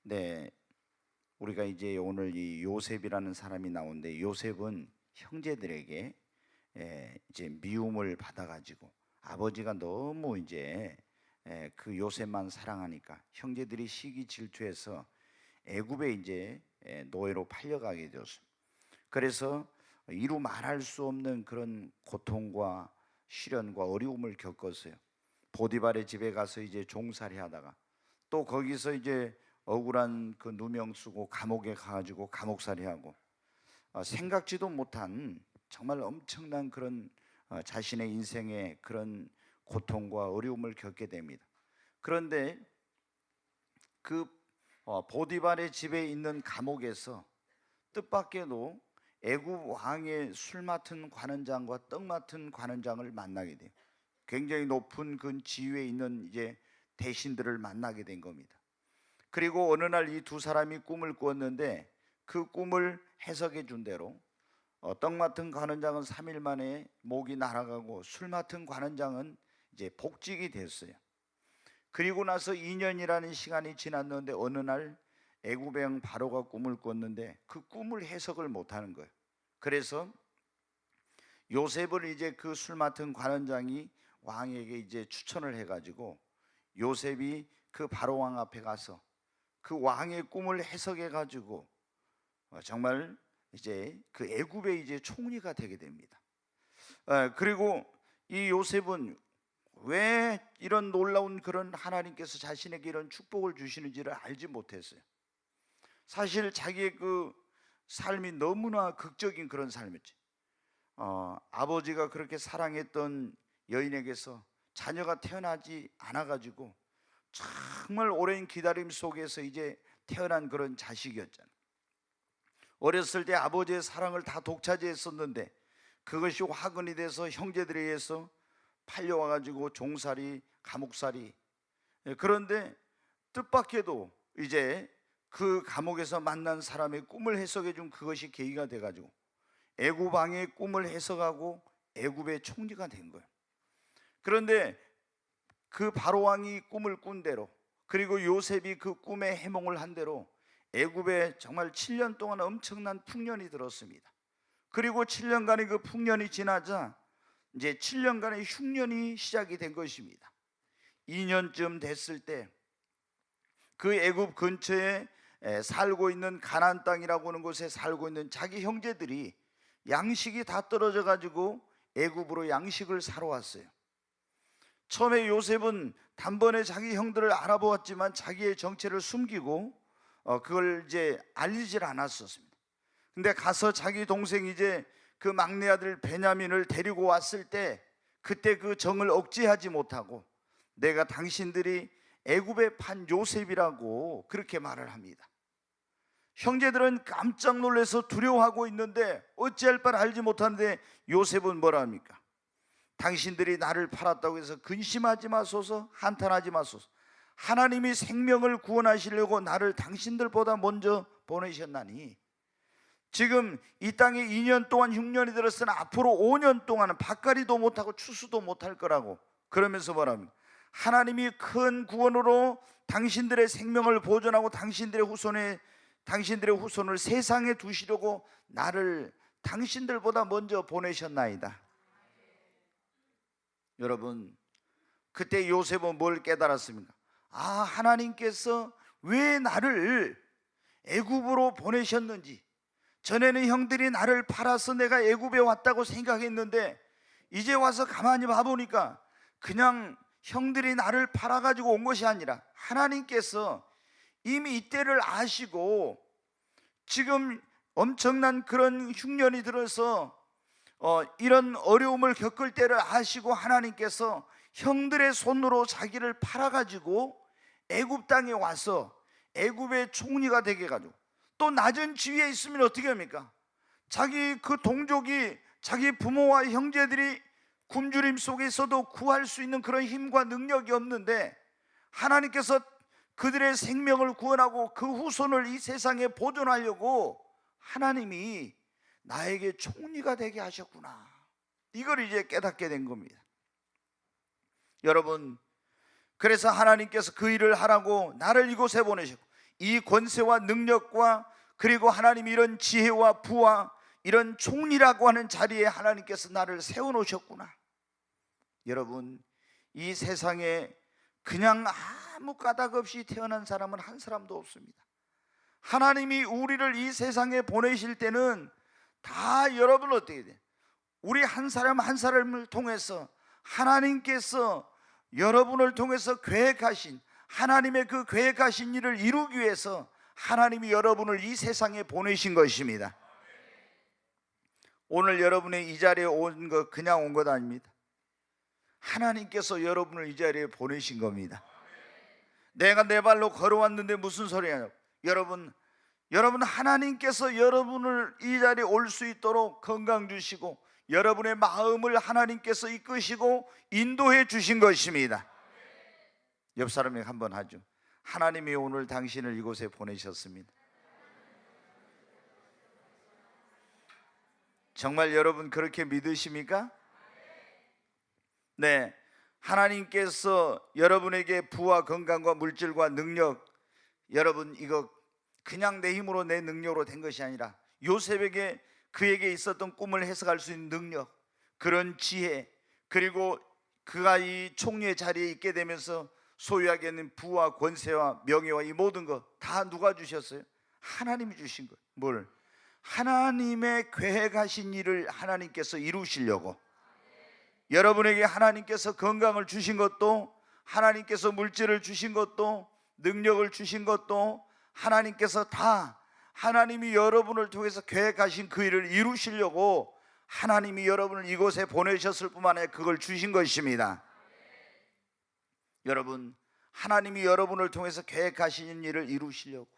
네, 우리가 이제 오늘 이 요셉이라는 사람이 나오는데, 요셉은 형제들에게 이제 미움을 받아가지고 아버지가 너무 이제 그 요셉만 사랑하니까 형제들이 시기 질투해서 애굽에 이제 노예로 팔려가게 되었습니다. 그래서 이루 말할 수 없는 그런 고통과 시련과 어려움을 겪었어요. 보디발의 집에 가서 이제 종살이 하다가 또 거기서 이제 억울한 그 누명 쓰고 감옥에 가가지고 감옥살이하고 생각지도 못한 정말 엄청난 그런 자신의 인생의 그런 고통과 어려움을 겪게 됩니다. 그런데 그 보디발의 집에 있는 감옥에서 뜻밖에도 애굽 왕의 술 맡은 관원장과 떡 맡은 관원장을 만나게 돼요. 굉장히 높은 그 지위에 있는 이제 대신들을 만나게 된 겁니다. 그리고 어느 날 이 두 사람이 꿈을 꾸었는데 그 꿈을 해석해 준 대로 떡 맡은 관원장은 3일 만에 목이 날아가고 술 맡은 관원장은 이제 복직이 됐어요. 그리고 나서 2년이라는 시간이 지났는데 어느 날 애굽의 왕 바로가 꿈을 꿨는데 그 꿈을 해석을 못하는 거예요. 그래서 요셉을 이제 그 술 맡은 관원장이 왕에게 이제 추천을 해가지고 요셉이 그 바로 왕 앞에 가서 그 왕의 꿈을 해석해 가지고 정말 이제 그 애굽의 이제 총리가 되게 됩니다. 그리고 이 요셉은 왜 이런 놀라운 그런 하나님께서 자신에게 이런 축복을 주시는지를 알지 못했어요. 사실 자기의 그 삶이 너무나 극적인 그런 삶이었지. 아버지가 그렇게 사랑했던 여인에게서 자녀가 태어나지 않아가지고 정말 오랜 기다림 속에서 이제 태어난 그런 자식이었잖아요. 어렸을 때 아버지의 사랑을 다 독차지했었는데 그것이 화근이 돼서 형제들에 의해서 팔려와가지고 종살이, 감옥살이. 그런데 뜻밖에도 이제 그 감옥에서 만난 사람의 꿈을 해석해 준 그것이 계기가 돼가지고 애굽 왕의 꿈을 해석하고 애굽의 총리가 된 거예요. 그런데 그 바로 왕이 꿈을 꾼 대로, 그리고 요셉이 그 꿈에 해몽을 한 대로 애굽에 정말 7년 동안 엄청난 풍년이 들었습니다. 그리고 7년간의 그 풍년이 지나자 이제 7년간의 흉년이 시작이 된 것입니다. 2년쯤 됐을 때 그 애굽 근처에 살고 있는 가나안 땅이라고 하는 곳에 살고 있는 자기 형제들이 양식이 다 떨어져 가지고 애굽으로 양식을 사러 왔어요. 처음에 요셉은 단번에 자기 형들을 알아보았지만 자기의 정체를 숨기고 그걸 이제 알리질 않았었습니다. 근데 가서 자기 동생 이제 그 막내 아들 베냐민을 데리고 왔을 때 그때 그 정을 억제하지 못하고 내가 당신들이 애굽에 판 요셉이라고 그렇게 말을 합니다. 형제들은 깜짝 놀라서 두려워하고 있는데 어찌할 바를 알지 못하는데 요셉은 뭐라 합니까? 당신들이 나를 팔았다고 해서 근심하지 마소서, 한탄하지 마소서. 하나님이 생명을 구원하시려고 나를 당신들보다 먼저 보내셨나니 지금 이 땅에 2년 동안 흉년이 들었으나 앞으로 5년 동안은 밭갈이도 못하고 추수도 못할 거라고. 그러면서 뭐랍니까? 하나님이 큰 구원으로 당신들의 생명을 보존하고 당신들의 후손을 세상에 두시려고 나를 당신들보다 먼저 보내셨나이다. 여러분, 그때 요셉은 뭘 깨달았습니까? 하나님께서 왜 나를 애굽으로 보내셨는지. 전에는 형들이 나를 팔아서 내가 애굽에 왔다고 생각했는데 이제 와서 가만히 봐보니까 그냥 형들이 나를 팔아가지고 온 것이 아니라 하나님께서 이미 이때를 아시고 지금 엄청난 그런 흉년이 들어서 이런 어려움을 겪을 때를 아시고 하나님께서 형들의 손으로 자기를 팔아가지고 애굽 땅에 와서 애굽의 총리가 되게 해가지고 또 낮은 지위에 있으면 어떻게 합니까? 자기 그 동족이 자기 부모와 형제들이 굶주림 속에서도 구할 수 있는 그런 힘과 능력이 없는데 하나님께서 그들의 생명을 구원하고 그 후손을 이 세상에 보존하려고 하나님이 나에게 총리가 되게 하셨구나. 이걸 이제 깨닫게 된 겁니다. 여러분, 그래서 하나님께서 그 일을 하라고 나를 이곳에 보내셨고 이 권세와 능력과 그리고 하나님 이런 지혜와 부와 이런 총리라고 하는 자리에 하나님께서 나를 세워놓으셨구나. 여러분, 이 세상에 그냥 아무 까닭 없이 태어난 사람은 한 사람도 없습니다. 하나님이 우리를 이 세상에 보내실 때는 다 여러분 어떻게 돼? 우리 한 사람 한 사람을 통해서 하나님께서 여러분을 통해서 계획하신, 하나님의 그 계획하신 일을 이루기 위해서 하나님이 여러분을 이 세상에 보내신 것입니다. 오늘 여러분의 이 자리에 온 것 그냥 온 것 아닙니다. 하나님께서 여러분을 이 자리에 보내신 겁니다. 내가 내 발로 걸어왔는데 무슨 소리냐? 여러분 하나님께서 여러분을 이 자리에 올 수 있도록 건강 주시고 여러분의 마음을 하나님께서 이끄시고 인도해 주신 것입니다. 옆 사람에게 한번 하죠. 하나님이 오늘 당신을 이곳에 보내셨습니다. 정말 여러분 그렇게 믿으십니까? 네, 하나님께서 여러분에게 부와 건강과 물질과 능력, 여러분 이거 그냥 내 힘으로 내 능력으로 된 것이 아니라 요셉에게 그에게 있었던 꿈을 해석할 수 있는 능력, 그런 지혜, 그리고 그가 이 총리의 자리에 있게 되면서 소유하게 되는 부와 권세와 명예와 이 모든 것 다 누가 주셨어요? 하나님이 주신 것. 뭘? 하나님의 계획하신 일을 하나님께서 이루시려고. 여러분에게 하나님께서 건강을 주신 것도, 하나님께서 물질을 주신 것도, 능력을 주신 것도 하나님께서 다 하나님이 여러분을 통해서 계획하신 그 일을 이루시려고 하나님이 여러분을 이곳에 보내셨을 뿐만 아니라 그걸 주신 것입니다. 여러분, 하나님이 여러분을 통해서 계획하신 일을 이루시려고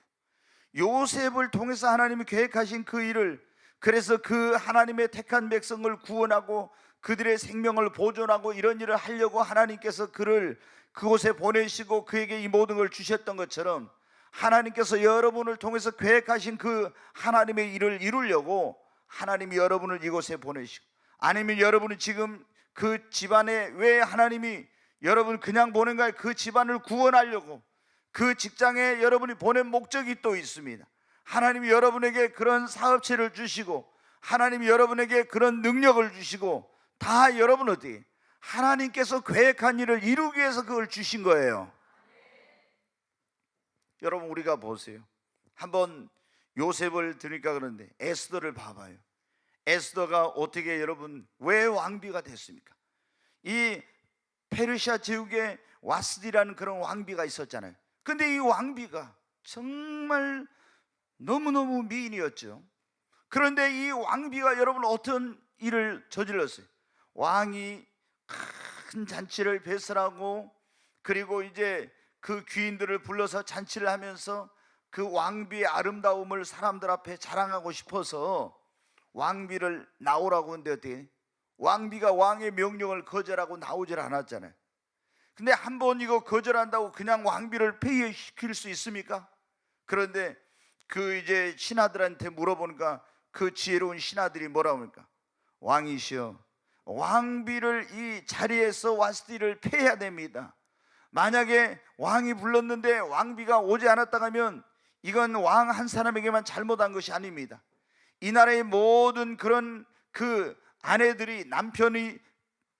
요셉을 통해서 하나님이 계획하신 그 일을, 그래서 그 하나님의 택한 백성을 구원하고 그들의 생명을 보존하고 이런 일을 하려고 하나님께서 그를 그곳에 보내시고 그에게 이 모든 걸 주셨던 것처럼 하나님께서 여러분을 통해서 계획하신 그 하나님의 일을 이루려고 하나님이 여러분을 이곳에 보내시고, 아니면 여러분이 지금 그 집안에 왜 하나님이 여러분 그냥 보낸가요? 그 집안을 구원하려고, 그 직장에 여러분이 보낸 목적이 또 있습니다. 하나님이 여러분에게 그런 사업체를 주시고 하나님이 여러분에게 그런 능력을 주시고 다 여러분 어떻게 하나님께서 계획한 일을 이루기 위해서 그걸 주신 거예요. 여러분 우리가 보세요. 한번 요셉을 들으니까 그런데 에스더를 봐봐요. 에스더가 어떻게 여러분 왜 왕비가 됐습니까? 이 페르시아 제국에 와스디라는 그런 왕비가 있었잖아요. 근데 이 왕비가 정말 너무너무 미인이었죠. 그런데 이 왕비가 여러분 어떤 일을 저질렀어요? 왕이 큰 잔치를 배설하고 그리고 이제 그 귀인들을 불러서 잔치를 하면서 그 왕비의 아름다움을 사람들 앞에 자랑하고 싶어서 왕비를 나오라고 했는데 어떻게? 왕비가 왕의 명령을 거절하고 나오질 않았잖아요. 근데 한번 이거 거절한다고 그냥 왕비를 폐위시킬 수 있습니까? 그런데 그 이제 신하들한테 물어보니까 그 지혜로운 신하들이 뭐라고 합니까? 왕이시여, 왕비를 이 자리에서 와스디를 폐해야 됩니다. 만약에 왕이 불렀는데 왕비가 오지 않았다 하면 이건 왕 한 사람에게만 잘못한 것이 아닙니다. 이 나라의 모든 그런 그 아내들이 남편이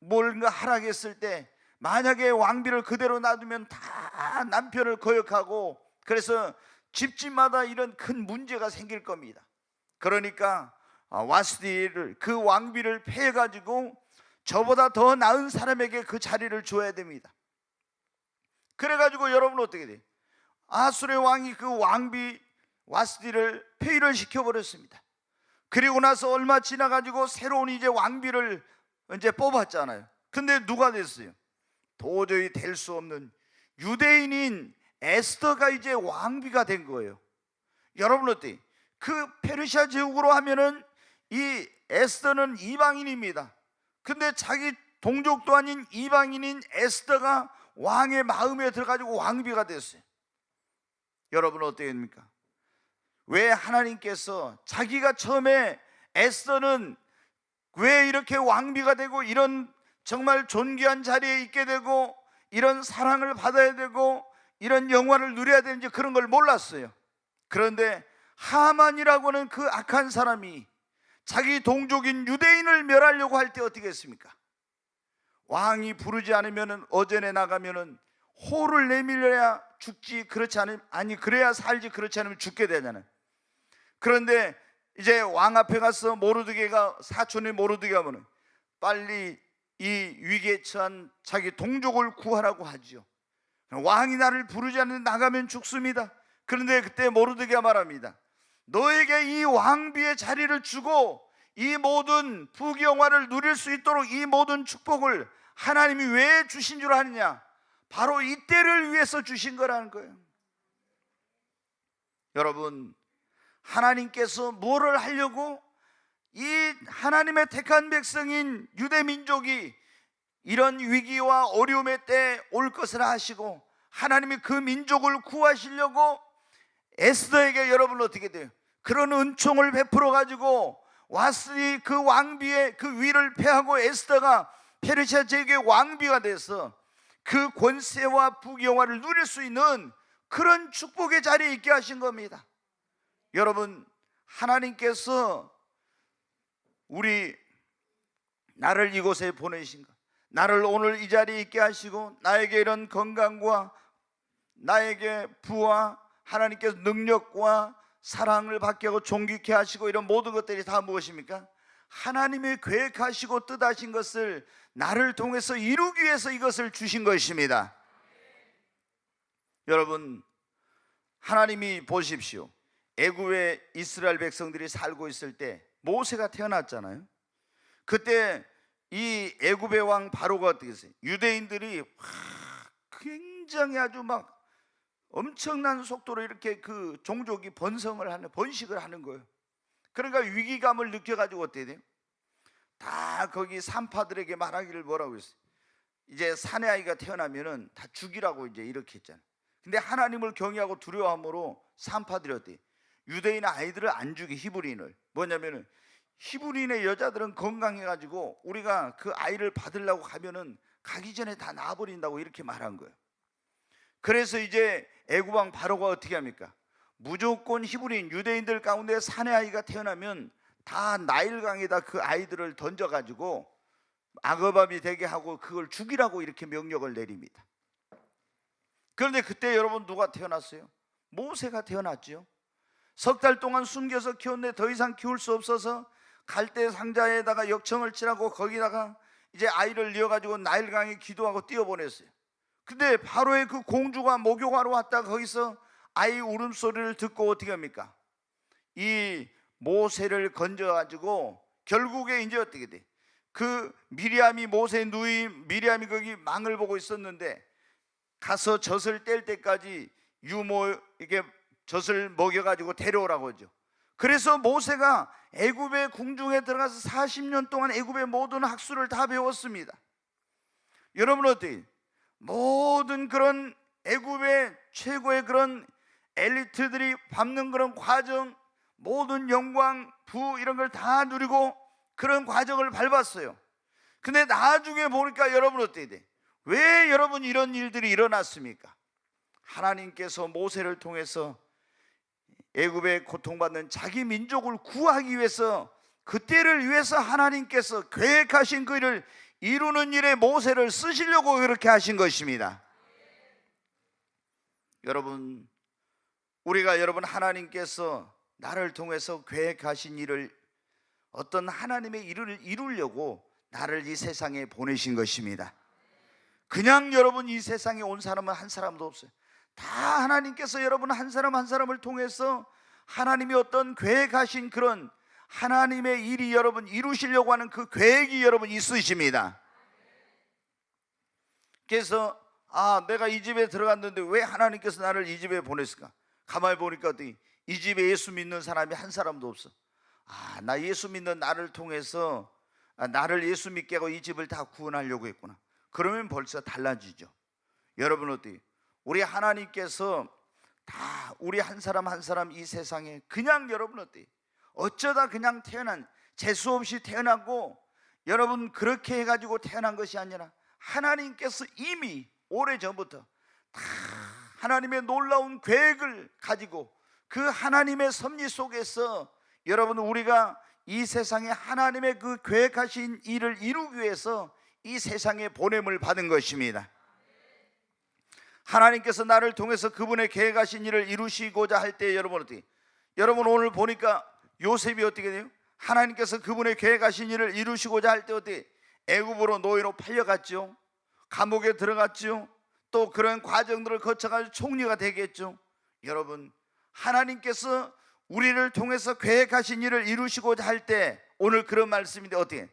뭔가 하락했을 때 만약에 왕비를 그대로 놔두면 다 남편을 거역하고 그래서 집집마다 이런 큰 문제가 생길 겁니다. 그러니까 와스디를 그 왕비를 폐해가지고 저보다 더 나은 사람에게 그 자리를 줘야 됩니다. 그래가지고 여러분 어떻게 돼요? 아수르의 왕이 그 왕비 와스디를 폐위를 시켜버렸습니다. 그리고 나서 얼마 지나가지고 새로운 이제 왕비를 이제 뽑았잖아요. 근데 누가 됐어요? 도저히 될 수 없는 유대인인 에스더가 이제 왕비가 된 거예요. 여러분 어때요? 그 페르시아 제국으로 하면은 이 에스더는 이방인입니다. 근데 자기 동족도 아닌 이방인인 에스더가 왕의 마음에 들어가지고 왕비가 됐어요. 여러분 어떻게 됩니까? 왜 하나님께서 자기가 처음에 에스더는 왜 이렇게 왕비가 되고 이런 정말 존귀한 자리에 있게 되고 이런 사랑을 받아야 되고 이런 영화를 누려야 되는지 그런 걸 몰랐어요. 그런데 하만이라고는 그 악한 사람이 자기 동족인 유대인을 멸하려고 할 때 어떻게 했습니까? 왕이 부르지 않으면 어전에 나가면은 호를 내밀어야 죽지, 그렇지 않으면 아니 그래야 살지, 그렇지 않으면 죽게 되잖아요. 그런데 이제 왕 앞에 가서 모르드게가, 사촌의 모르드게가 뭐는 빨리 이 위기에 처한 자기 동족을 구하라고 하죠. 왕이 나를 부르지 않는데 나가면 죽습니다. 그런데 그때 모르드게가 말합니다. 너에게 이 왕비의 자리를 주고 이 모든 부귀영화를 누릴 수 있도록 이 모든 축복을 하나님이 왜 주신 줄 아느냐? 바로 이때를 위해서 주신 거라는 거예요. 여러분, 하나님께서 뭐를 하려고 이 하나님의 택한 백성인 유대 민족이 이런 위기와 어려움의 때 올 것을 아시고 하나님이 그 민족을 구하시려고 에스더에게 여러분 어떻게 돼요? 그런 은총을 베풀어 가지고 와스리 그 왕비의 그 위를 패하고 에스더가 페르시아 제국의 왕비가 돼서 그 권세와 부귀영화를 누릴 수 있는 그런 축복의 자리에 있게 하신 겁니다. 여러분, 하나님께서 나를 이곳에 보내신 것, 나를 오늘 이 자리에 있게 하시고 나에게 이런 건강과 나에게 부와 하나님께서 능력과 사랑을 받게 하고 존귀케 하시고 이런 모든 것들이 다 무엇입니까? 하나님이 계획하시고 뜻하신 것을 나를 통해서 이루기 위해서 이것을 주신 것입니다. 여러분, 하나님이 보십시오. 애굽에 이스라엘 백성들이 살고 있을 때 모세가 태어났잖아요. 그때 이 애굽의 왕 바로가 어떻게 했어요? 유대인들이 굉장히 아주 막 엄청난 속도로 이렇게 그 종족이 번식을 하는 거예요. 그러니까 위기감을 느껴가지고 어떻게 돼요? 다 거기 산파들에게 말하기를 뭐라고 했어요? 이제 사내 아이가 태어나면은 다 죽이라고 이제 이렇게 했잖아요. 근데 하나님을 경외하고 두려워함으로 산파들이 어때요? 유대인 아이들을 안 죽이, 히브리인을. 뭐냐면은 히브리인의 여자들은 건강해가지고 우리가 그 아이를 받으려고 가면은 가기 전에 다 나아버린다고 이렇게 말한 거예요. 그래서 이제 애굽 왕 바로가 어떻게 합니까? 무조건 히브리인 유대인들 가운데 사내 아이가 태어나면 다 나일강에다 그 아이들을 던져가지고 악어밥이 되게 하고 그걸 죽이라고 이렇게 명령을 내립니다. 그런데 그때 여러분 누가 태어났어요? 모세가 태어났죠. 석 달 동안 숨겨서 키웠는데 더 이상 키울 수 없어서 갈대 상자에다가 역청을 칠하고 거기다가 이제 아이를 이어가지고 나일강에 기도하고 띄워보냈어요. 근데 바로의 그 공주가 목욕하러 왔다가 거기서 아이 울음소리를 듣고 어떻게 합니까? 이 모세를 건져가지고 결국에 이제 어떻게 돼? 그 미리암이, 모세의 누이 미리암이 거기 망을 보고 있었는데 가서 젖을 뗄 때까지 유모에게 젖을 먹여가지고 데려오라고 하죠. 그래서 모세가 애굽의 궁중에 들어가서 40년 동안 애굽의 모든 학술을 다 배웠습니다. 여러분 어때요? 모든 그런 애굽의 최고의 그런 엘리트들이 밟는 그런 과정, 모든 영광, 부 이런 걸 다 누리고 그런 과정을 밟았어요. 근데 나중에 보니까 여러분 어떻게 돼? 왜 여러분 이런 일들이 일어났습니까? 하나님께서 모세를 통해서 애굽에 고통받는 자기 민족을 구하기 위해서, 그때를 위해서 하나님께서 계획하신 그 일을 이루는 일에 모세를 쓰시려고 그렇게 하신 것입니다. 여러분, 여러분 하나님께서 나를 통해서 계획하신 일을, 어떤 하나님의 일을 이루려고 나를 이 세상에 보내신 것입니다. 그냥 여러분 이 세상에 온 사람은 한 사람도 없어요. 다 하나님께서 여러분 한 사람 한 사람을 통해서 하나님이 어떤 계획하신 그런 하나님의 일이 여러분 이루시려고 하는 그 계획이 여러분 있으십니다. 그래서 내가 이 집에 들어갔는데 왜 하나님께서 나를 이 집에 보냈을까? 가만히 보니까 이 집에 예수 믿는 사람이 한 사람도 없어. 나 예수 믿는 나를 통해서 나를 예수 믿게 하고 이 집을 다 구원하려고 했구나. 그러면 벌써 달라지죠. 여러분 어때요? 우리 하나님께서 다 우리 한 사람 한 사람 이 세상에 그냥 여러분 어때요? 어쩌다 그냥 태어난, 재수 없이 태어나고 여러분 그렇게 해가지고 태어난 것이 아니라 하나님께서 이미 오래전부터 다 하나님의 놀라운 계획을 가지고 그 하나님의 섭리 속에서 여러분 우리가 이 세상에 하나님의 그 계획하신 일을 이루기 위해서 이 세상에 보냄을 받은 것입니다. 하나님께서 나를 통해서 그분의 계획하신 일을 이루시고자 할 때 여러분 어떻게? 여러분 오늘 보니까 요셉이 어떻게 돼요? 하나님께서 그분의 계획하신 일을 이루시고자 할 때 어떻게? 애굽으로 노예로 팔려갔죠. 감옥에 들어갔죠. 또 그런 과정들을 거쳐가지고 총리가 되겠죠. 여러분 하나님께서 우리를 통해서 계획하신 일을 이루시고자 할 때 오늘 그런 말씀인데 어떻게?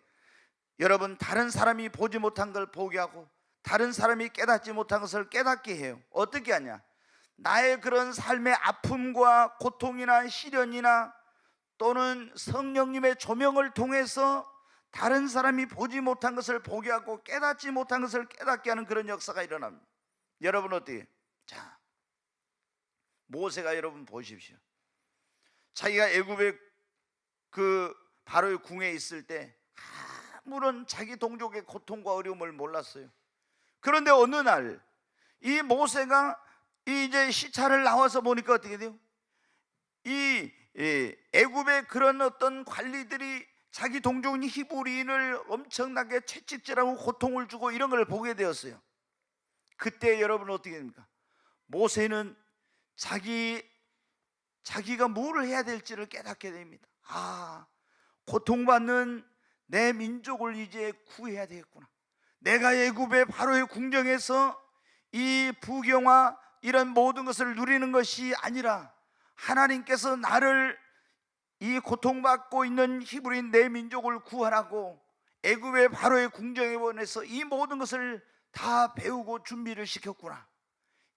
여러분 다른 사람이 보지 못한 걸 보게 하고 다른 사람이 깨닫지 못한 것을 깨닫게 해요. 어떻게 하냐? 나의 그런 삶의 아픔과 고통이나 시련이나 또는 성령님의 조명을 통해서 다른 사람이 보지 못한 것을 보게 하고 깨닫지 못한 것을 깨닫게 하는 그런 역사가 일어납니다. 여러분 어때요? 자, 모세가 여러분 보십시오. 자기가 애굽의 그 바로의 궁에 있을 때 아무런 자기 동족의 고통과 어려움을 몰랐어요. 그런데 어느 날 이 모세가 이제 시차를 나와서 보니까 어떻게 돼요? 이 애굽의 그런 어떤 관리들이 자기 동족인 히브리인을 엄청나게 채찍질하고 고통을 주고 이런 걸 보게 되었어요. 그때 여러분 어떻게 됩니까? 모세는 자기가 뭐를 해야 될지를 깨닫게 됩니다. 아, 고통받는 내 민족을 이제 구해야 되겠구나. 내가 애굽의 바로의 궁정에서 이 부경화 이런 모든 것을 누리는 것이 아니라 하나님께서 나를 이 고통받고 있는 히브리인 내 민족을 구하라고 애굽의 바로의 궁정에 보내서 이 모든 것을 다 배우고 준비를 시켰구나.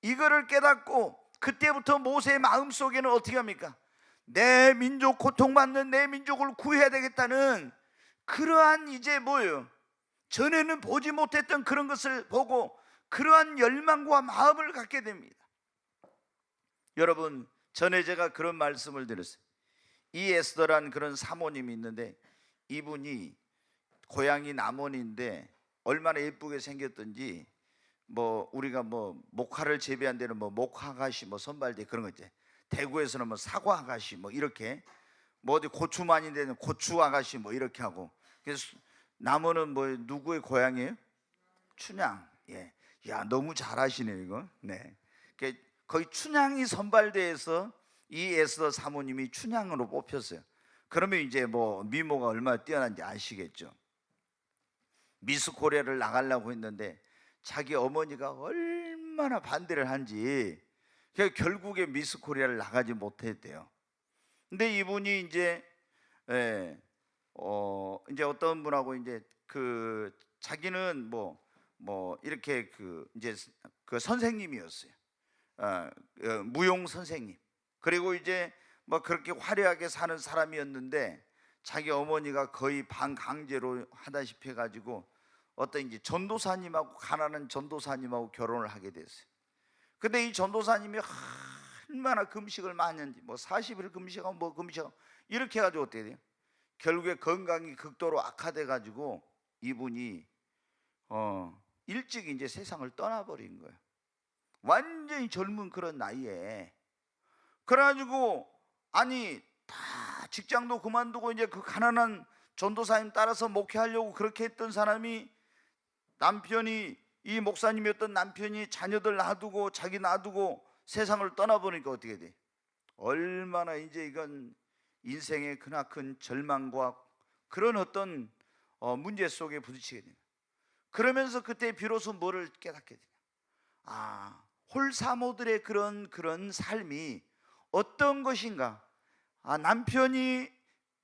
이거를 깨닫고 그때부터 모세의 마음속에는 어떻게 합니까? 내 민족, 고통받는 내 민족을 구해야 되겠다는 그러한 이제 뭐예요? 전에는 보지 못했던 그런 것을 보고 그러한 열망과 마음을 갖게 됩니다. 여러분 전에 제가 그런 말씀을 드렸어요. 이 에스더라는 그런 사모님이 있는데 이분이 고향이 남원인데 얼마나 예쁘게 생겼던지 뭐 우리가 뭐 목화를 재배한 데는 뭐 목화가시 뭐 선발대 그런 거 있지. 대구에서는 뭐 사과아가씨 뭐 이렇게 뭐 어디 고추 많이 되는 고추아가씨 뭐 이렇게 하고. 그래서 남원은 뭐 누구의 고향이에요? 춘향. 예. 야 너무 잘하시네요 이거. 네. 거의 춘향이 선발대에서 이 에스더 사모님이 춘향으로 뽑혔어요. 그러면 이제 뭐 미모가 얼마나 뛰어난지 아시겠죠. 미스 코리아를 나가려고 했는데 자기 어머니가 얼마나 반대를 한지 결국에 미스 코리아를 나가지 못했대요. 근데 이분이 이제 이제 어떤 분하고 이제 그 자기는 뭐 이렇게 이제 그 선생님이었어요. 무용 선생님. 그리고 이제 뭐 그렇게 화려하게 사는 사람이었는데 자기 어머니가 거의 반강제로 하다시피 해가지고 어떤 이제 전도사님하고 가난한 전도사님하고 결혼을 하게 됐어요. 근데 이 전도사님이 얼마나 금식을 많이 했는지 뭐 40일 금식하고 뭐 금식하고 이렇게 해가지고 어떻게 돼요? 결국에 건강이 극도로 악화돼 가지고 이분이 일찍 이제 세상을 떠나버린 거예요. 완전히 젊은 그런 나이에. 그래가지고 아니 다 직장도 그만두고 이제 그 가난한 전도사님 따라서 목회하려고 그렇게 했던 사람이 남편이 이 목사님이었던 남편이 자녀들 놔두고 자기 놔두고 세상을 떠나보니까 어떻게 돼? 얼마나 이제 이건 인생의 크나큰 절망과 그런 어떤 문제 속에 부딪히게 됩니다. 그러면서 그때 비로소 뭐를 깨닫게 되냐? 아, 홀사모들의 그런 삶이 어떤 것인가? 아, 남편이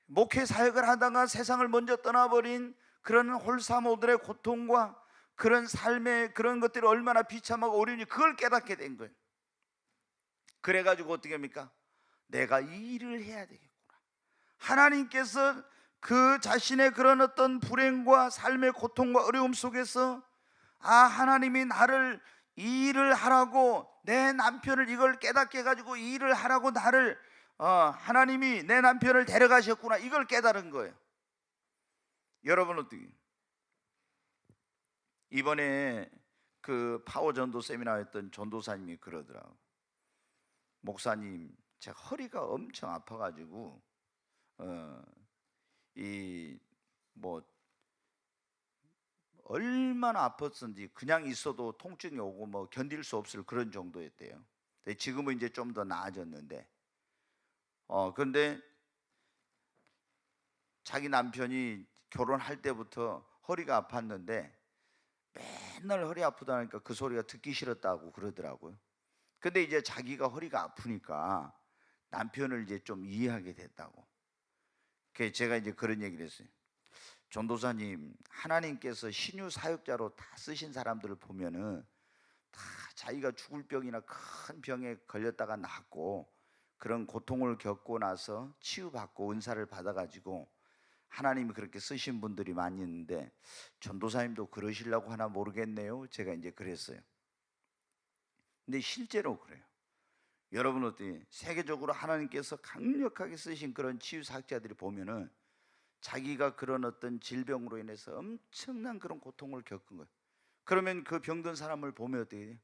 목회 사역을 하다가 세상을 먼저 떠나버린 그런 홀사모들의 고통과 그런 삶의 그런 것들이 얼마나 비참하고 어려운지 그걸 깨닫게 된 거예요. 그래가지고 어떻게 합니까? 내가 이 일을 해야 되겠구나. 하나님께서 그 자신의 그런 어떤 불행과 삶의 고통과 어려움 속에서 하나님이 나를 이 일을 하라고 내 남편을 이걸 깨닫게 해가지고 이 일을 하라고 나를 하나님이 내 남편을 데려가셨구나 이걸 깨달은 거예요. 여러분 어떻게 이번에 그 파워 전도 세미나 했던 전도사님이 그러더라고. 목사님, 제가 허리가 엄청 아파가지고 이 뭐 얼마나 아팠는지 그냥 있어도 통증이 오고 뭐 견딜 수 없을 그런 정도였대요. 근데 지금은 이제 좀 더 나아졌는데, 근데 자기 남편이 결혼할 때부터 허리가 아팠는데 맨날 허리 아프다니까 그 소리가 듣기 싫었다고 그러더라고요. 근데 이제 자기가 허리가 아프니까 남편을 이제 좀 이해하게 됐다고. 그래서 제가 이제 그런 얘기를 했어요. 전도사님, 하나님께서 신유 사역자로 다 쓰신 사람들을 보면은 다 자기가 죽을 병이나 큰 병에 걸렸다가 낫고 그런 고통을 겪고 나서 치유받고 은사를 받아가지고 하나님이 그렇게 쓰신 분들이 많이 있는데 전도사님도 그러시려고 하나 모르겠네요. 제가 이제 그랬어요. 근데 실제로 그래요. 여러분 어때요? 세계적으로 하나님께서 강력하게 쓰신 그런 치유사역자들이 보면은 자기가 그런 어떤 질병으로 인해서 엄청난 그런 고통을 겪은 거예요. 그러면 그 병든 사람을 보면 어떻게 돼요?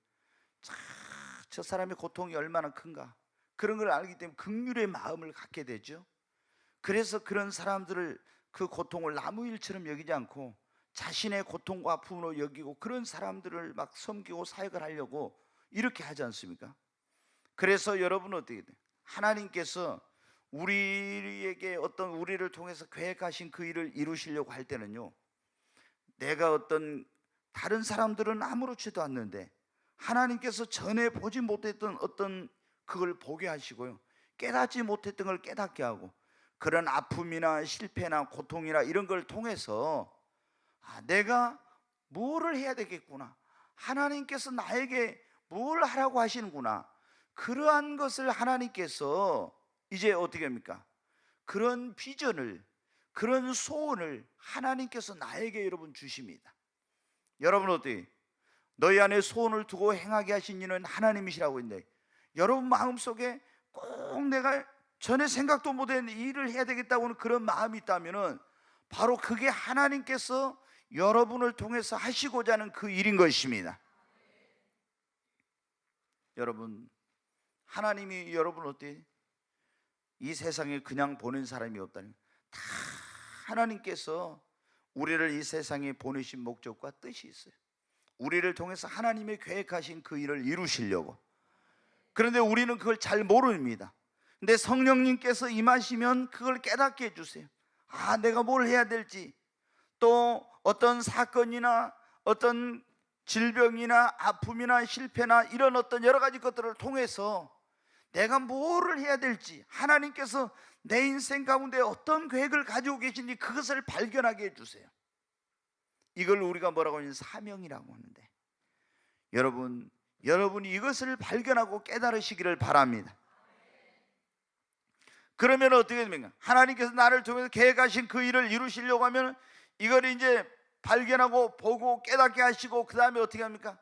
저 사람의 고통이 얼마나 큰가, 그런 걸 알기 때문에 긍휼의 마음을 갖게 되죠. 그래서 그런 사람들을, 그 고통을 나무 일처럼 여기지 않고 자신의 고통과 아픔으로 여기고 그런 사람들을 막 섬기고 사역을 하려고 이렇게 하지 않습니까? 그래서 여러분 어떻게 돼요? 하나님께서 우리에게 어떤 우리를 통해서 계획하신 그 일을 이루시려고 할 때는요, 내가 어떤 다른 사람들은 아무렇지도 않는데 하나님께서 전에 보지 못했던 어떤 그걸 보게 하시고요, 깨닫지 못했던 걸 깨닫게 하고, 그런 아픔이나 실패나 고통이나 이런 걸 통해서 내가 뭐를 해야 되겠구나, 하나님께서 나에게 뭘 하라고 하시는구나, 그러한 것을 하나님께서 이제 어떻게 합니까? 그런 비전을, 그런 소원을 하나님께서 나에게 여러분 주십니다. 여러분 어때요? 너희 안에 소원을 두고 행하게 하신 이는 하나님이시라고 했는데, 여러분 마음속에 꼭 내가 전에 생각도 못한 일을 해야 되겠다고는 그런 마음이 있다면 바로 그게 하나님께서 여러분을 통해서 하시고자 하는 그 일인 것입니다. 여러분, 하나님이 여러분 어때요? 이 세상에 그냥 보낸 사람이 없다니, 다 하나님께서 우리를 이 세상에 보내신 목적과 뜻이 있어요. 우리를 통해서 하나님의 계획하신 그 일을 이루시려고. 그런데 우리는 그걸 잘 모릅니다. 근데 성령님께서 임하시면 그걸 깨닫게 해주세요. 내가 뭘 해야 될지, 또 어떤 사건이나 어떤 질병이나 아픔이나 실패나 이런 어떤 여러 가지 것들을 통해서 내가 뭐를 해야 될지, 하나님께서 내 인생 가운데 어떤 계획을 가지고 계신지 그것을 발견하게 해주세요. 이걸 우리가 뭐라고 하냐면 사명이라고 하는데, 여러분이 이것을 발견하고 깨달으시기를 바랍니다. 그러면 어떻게 됩니까? 하나님께서 나를 통해서 계획하신 그 일을 이루시려고 하면 이걸 이제 발견하고 보고 깨닫게 하시고, 그 다음에 어떻게 합니까?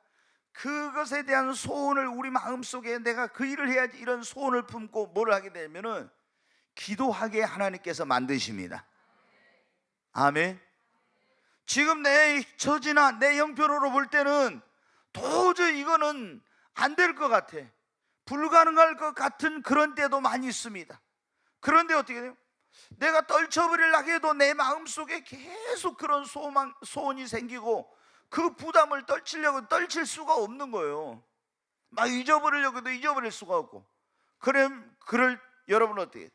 그것에 대한 소원을 우리 마음속에 내가 그 일을 해야지, 이런 소원을 품고 뭘 하게 되면은 기도하게 하나님께서 만드십니다. 아멘. 지금 내 처지나 내 형편으로 볼 때는 도저히 이거는 안 될 것 같아, 불가능할 것 같은 그런 때도 많이 있습니다. 그런데 어떻게 돼요? 내가 떨쳐버리려고 해도 내 마음속에 계속 그런 소원이 생기고 그 부담을 떨칠 수가 없는 거예요. 막 잊어버리려고 해도 잊어버릴 수가 없고. 여러분 어떻게 해요?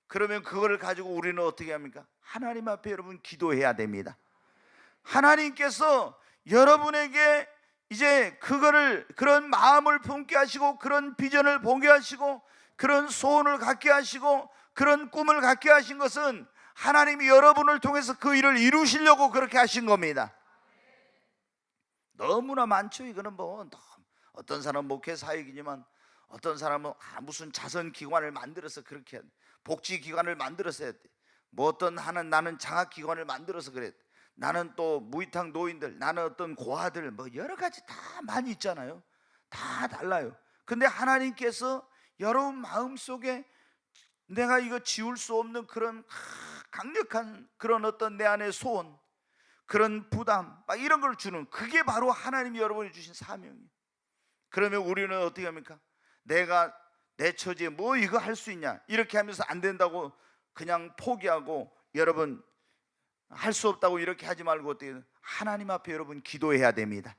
그러면 그거를 가지고 우리는 어떻게 합니까? 하나님 앞에 여러분 기도해야 됩니다. 하나님께서 여러분에게 이제 그런 마음을 품게 하시고, 그런 비전을 보게 하시고, 그런 소원을 갖게 하시고, 그런 꿈을 갖게 하신 것은 하나님이 여러분을 통해서 그 일을 이루시려고 그렇게 하신 겁니다. 너무나 많죠. 이거는 뭐 어떤 사람은 목회 사역이지만 어떤 사람은 무슨 자선기관을 만들어서 그렇게 복지기관을 만들어서 했대. 뭐 어떤 하는 나는 장학기관을 만들어서 그랬대. 나는 또 무이탁 노인들, 나는 어떤 고아들, 뭐 여러 가지 다 많이 있잖아요. 다 달라요. 근데 하나님께서 여러분 마음속에 내가 이거 지울 수 없는 그런 강력한 그런 어떤 내 안의 소원, 그런 부담 막 이런 걸 주는, 그게 바로 하나님이 여러분이 주신 사명이에요. 그러면 우리는 어떻게 합니까? 내가 내 처지에 뭐 이거 할 수 있냐 이렇게 하면서 안 된다고 그냥 포기하고, 여러분 할 수 없다고 이렇게 하지 말고 어떻게 하나님 앞에 여러분 기도해야 됩니다.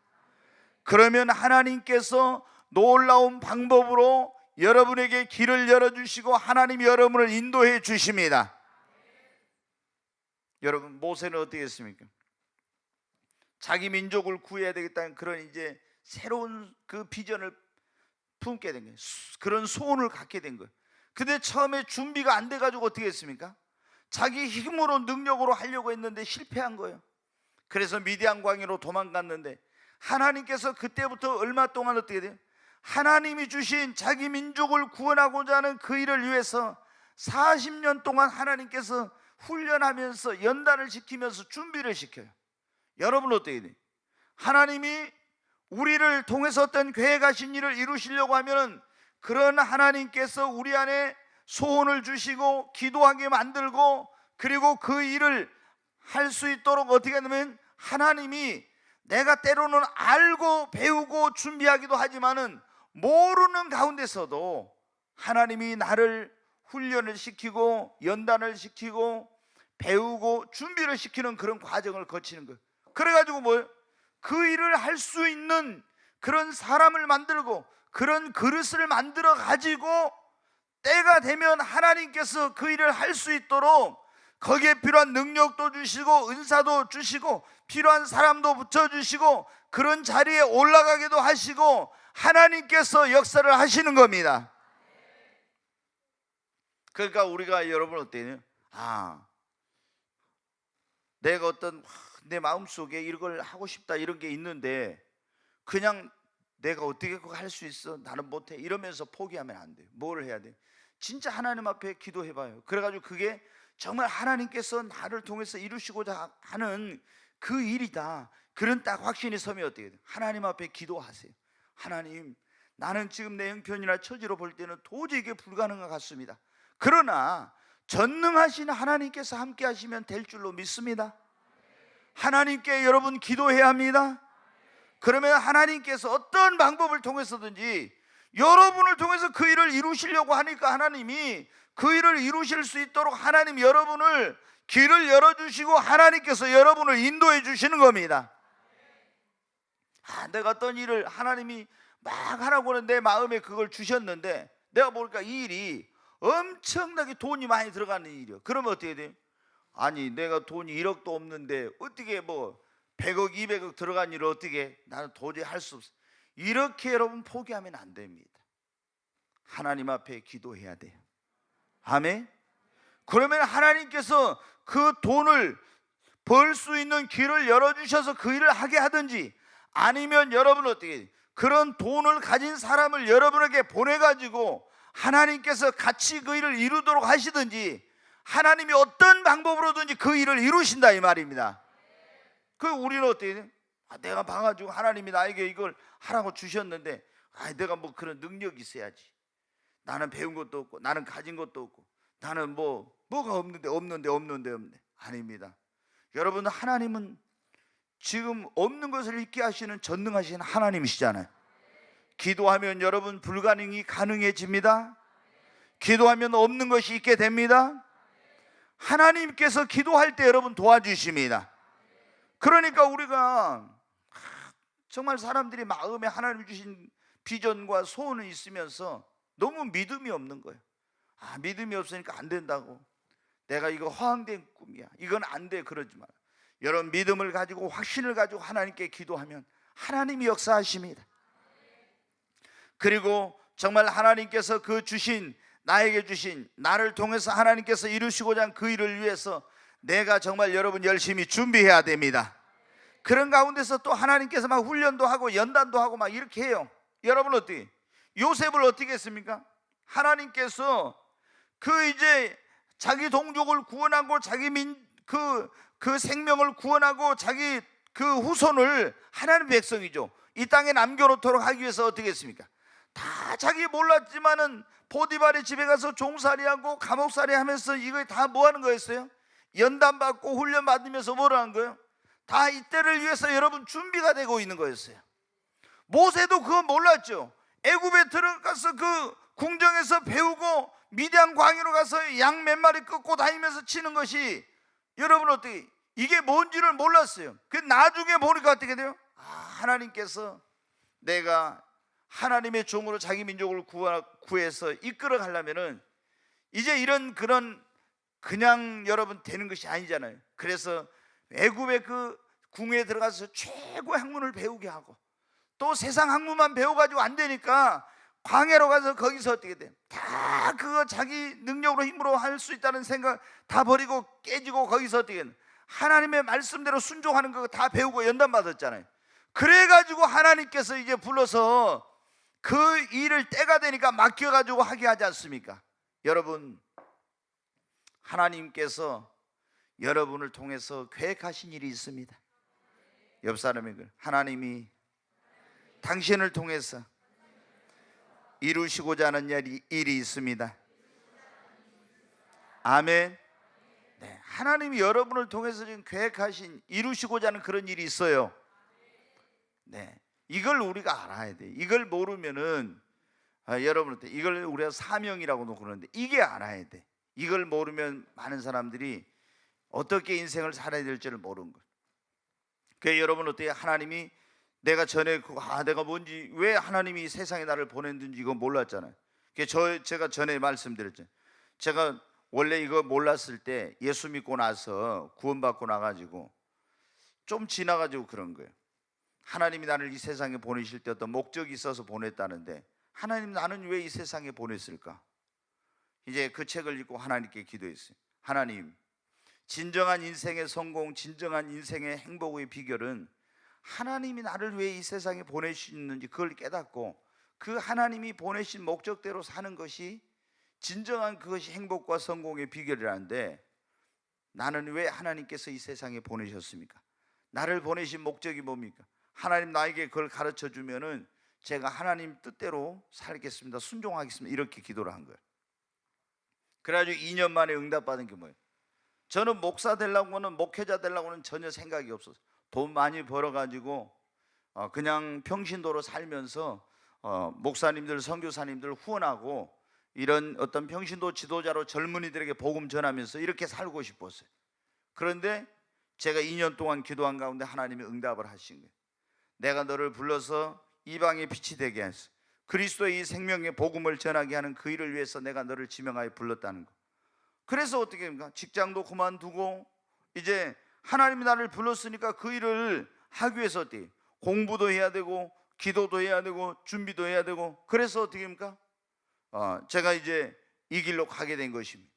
그러면 하나님께서 놀라운 방법으로 여러분에게 길을 열어주시고 하나님이 여러분을 인도해 주십니다. 여러분 모세는 어떻게 했습니까? 자기 민족을 구해야 되겠다는 그런 이제 새로운 그 비전을 품게 된 거예요. 그런 소원을 갖게 된 거예요. 근데 처음에 준비가 안 돼가지고 어떻게 했습니까? 자기 힘으로 능력으로 하려고 했는데 실패한 거예요. 그래서 미디안 광야로 도망갔는데 하나님께서 그때부터 얼마 동안 어떻게 돼요? 하나님이 주신 자기 민족을 구원하고자 하는 그 일을 위해서 40년 동안 하나님께서 훈련하면서 연단을 시키면서 준비를 시켜요. 여러분 어떻게 돼요? 하나님이 우리를 통해서 어떤 계획하신 일을 이루시려고 하면은 그런 하나님께서 우리 안에 소원을 주시고 기도하게 만들고, 그리고 그 일을 할 수 있도록 어떻게 하냐면 하나님이, 내가 때로는 알고 배우고 준비하기도 하지만은 모르는 가운데서도 하나님이 나를 훈련을 시키고 연단을 시키고 배우고 준비를 시키는 그런 과정을 거치는 거예요. 그래가지고 뭐예요? 그 일을 할 수 있는 그런 사람을 만들고 그런 그릇을 만들어 가지고 때가 되면 하나님께서 그 일을 할 수 있도록 거기에 필요한 능력도 주시고 은사도 주시고 필요한 사람도 붙여주시고 그런 자리에 올라가기도 하시고 하나님께서 역사를 하시는 겁니다. 그러니까 우리가 여러분 어때요? 내가 어떤 내 마음속에 이걸 하고 싶다 이런 게 있는데 그냥 내가 어떻게 그거 할 수 있어? 나는 못해. 이러면서 포기하면 안 돼요. 뭘 해야 돼? 진짜 하나님 앞에 기도해봐요. 그래가지고 그게 정말 하나님께서 나를 통해서 이루시고자 하는 그 일이다, 그런 딱 확신이 서면 어떻게 돼요? 하나님 앞에 기도하세요. 하나님, 나는 지금 내 형편이나 처지로 볼 때는 도저히 이게 불가능한 것 같습니다. 그러나 전능하신 하나님께서 함께 하시면 될 줄로 믿습니다. 하나님께 여러분 기도해야 합니다. 그러면 하나님께서 어떤 방법을 통해서든지 여러분을 통해서 그 일을 이루시려고 하니까 하나님이 그 일을 이루실 수 있도록 하나님 여러분을 길을 열어주시고 하나님께서 여러분을 인도해 주시는 겁니다. 내가 어떤 일을 하나님이 막 하라고 하는 내 마음에 그걸 주셨는데 내가 보니까 이 일이 엄청나게 돈이 많이 들어가는 일이요. 그러면 어떻게 돼요? 아니 내가 돈이 1억도 없는데 어떻게 뭐 100억 200억 들어간 일을 어떻게, 나는 도저히 할 수 없어. 이렇게 여러분 포기하면 안 됩니다. 하나님 앞에 기도해야 돼요. 아멘. 그러면 하나님께서 그 돈을 벌 수 있는 길을 열어주셔서 그 일을 하게 하든지, 아니면 여러분 어떻게 그런 돈을 가진 사람을 여러분에게 보내가지고 하나님께서 같이 그 일을 이루도록 하시든지, 하나님이 어떤 방법으로든지 그 일을 이루신다 이 말입니다. 그 우리는 어떻게 돼? 내가 봐가지고 하나님이 나에게 이걸 하라고 주셨는데 내가 뭐 그런 능력이 있어야지. 나는 배운 것도 없고 나는 가진 것도 없고 나는 뭐가 없는데 아닙니다. 여러분 하나님은 지금 없는 것을 있게 하시는 전능하신 하나님이시잖아요. 기도하면 여러분 불가능이 가능해집니다. 기도하면 없는 것이 있게 됩니다. 하나님께서 기도할 때 여러분 도와주십니다. 그러니까 우리가 정말 사람들이 마음에 하나님 주신 비전과 소원은 있으면서 너무 믿음이 없는 거예요. 믿음이 없으니까 안 된다고, 내가 이거 허황된 꿈이야, 이건 안 돼, 그러지 마라. 여러분 믿음을 가지고 확신을 가지고 하나님께 기도하면 하나님이 역사하십니다. 그리고 정말 하나님께서 그 주신, 나에게 주신, 나를 통해서 하나님께서 이루시고자 한 그 일을 위해서 내가 정말 여러분 열심히 준비해야 됩니다. 그런 가운데서 또 하나님께서 막 훈련도 하고 연단도 하고 막 이렇게 해요. 여러분 어떻게, 요셉을 어떻게 했습니까? 하나님께서 그 이제 자기 동족을 구원하고 자기 그 생명을 구원하고 자기 그 후손을, 하나님 백성이죠, 이 땅에 남겨놓도록 하기 위해서 어떻게 했습니까? 다 자기 몰랐지만은 보디발의 집에 가서 종살이하고 감옥살이 하면서 이거 다 뭐 하는 거였어요? 연단받고 훈련받으면서 뭐를 한 거예요? 다 이때를 위해서 여러분 준비가 되고 있는 거였어요. 모세도 그거 몰랐죠. 애굽에 들어가서 그 궁정에서 배우고 미디안 광야로 가서 양 몇 마리 끊고 다니면서 치는 것이 여러분 어떻게 이게 뭔지를 몰랐어요. 그 나중에 보니까 어떻게 돼요? 하나님께서 내가 하나님의 종으로 자기 민족을 구해서 이끌어 가려면은 이제 이런 그런 그냥 여러분 되는 것이 아니잖아요. 그래서 애굽의 그 궁에 들어가서 최고의 학문을 배우게 하고 또 세상 학문만 배워가지고 안 되니까 광야로 가서 거기서 어떻게 돼? 다 그거 자기 능력으로 힘으로 할 수 있다는 생각 다 버리고 깨지고 거기서 어떻게 돼? 하나님의 말씀대로 순종하는 거 다 배우고 연단 받았잖아요. 그래가지고 하나님께서 이제 불러서 그 일을 때가 되니까 맡겨가지고 하게 하지 않습니까? 여러분, 하나님께서 여러분을 통해서 계획하신 일이 있습니다. 옆 사람에게 하나님이 당신을 통해서 이루시고자 하는 일이 있습니다. 아멘. 네, 하나님이 여러분을 통해서 지금 계획하신 이루시고자 하는 그런 일이 있어요. 네, 이걸 우리가 알아야 돼. 이걸 모르면은 여러분한테 이걸 우리가 사명이라고도 그러는데 이게 알아야 돼. 이걸 모르면 많은 사람들이 어떻게 인생을 살아야 될지를 모르는 거예요. 그래서 여러분 어때요? 하나님이 내가 전에 내가 뭔지 왜 하나님이 세상에 나를 보냈는지 이거 몰랐잖아요. 제가 전에 말씀드렸죠. 제가 원래 이거 몰랐을 때 예수 믿고 나서 구원받고 나가지고 좀 지나가지고 그런 거예요. 하나님이 나를 이 세상에 보내실 때 어떤 목적이 있어서 보냈다는데 하나님 나는 왜 이 세상에 보냈을까? 이제 그 책을 읽고 하나님께 기도했어요. 하나님, 진정한 인생의 성공, 진정한 인생의 행복의 비결은 하나님이 나를 왜 이 세상에 보내셨는지 그걸 깨닫고 그 하나님이 보내신 목적대로 사는 것이 진정한 그것이 행복과 성공의 비결이라는데 나는 왜 하나님께서 이 세상에 보내셨습니까? 나를 보내신 목적이 뭡니까? 하나님 나에게 그걸 가르쳐 주면은 제가 하나님 뜻대로 살겠습니다. 순종하겠습니다. 이렇게 기도를 한 거예요. 그래가지고 2년 만에 응답받은 게 뭐예요? 저는 목사 되려고는 목회자 되려고는 전혀 생각이 없었어요. 돈 많이 벌어가지고 그냥 평신도로 살면서 목사님들, 선교사님들 후원하고 이런 어떤 평신도 지도자로 젊은이들에게 복음 전하면서 이렇게 살고 싶었어요. 그런데 제가 2년 동안 기도한 가운데 하나님이 응답을 하신 거예요. 내가 너를 불러서 이방의 빛이 되게 했어. 그리스도의 이 생명의 복음을 전하게 하는 그 일을 위해서 내가 너를 지명하여 불렀다는 거. 그래서 어떻게 합니까? 직장도 그만두고 이제 하나님이 나를 불렀으니까 그 일을 하기 위해서 어떻게 공부도 해야 되고 기도도 해야 되고 준비도 해야 되고 그래서 어떻게 합니까? 제가 이제 이 길로 가게 된 것입니다.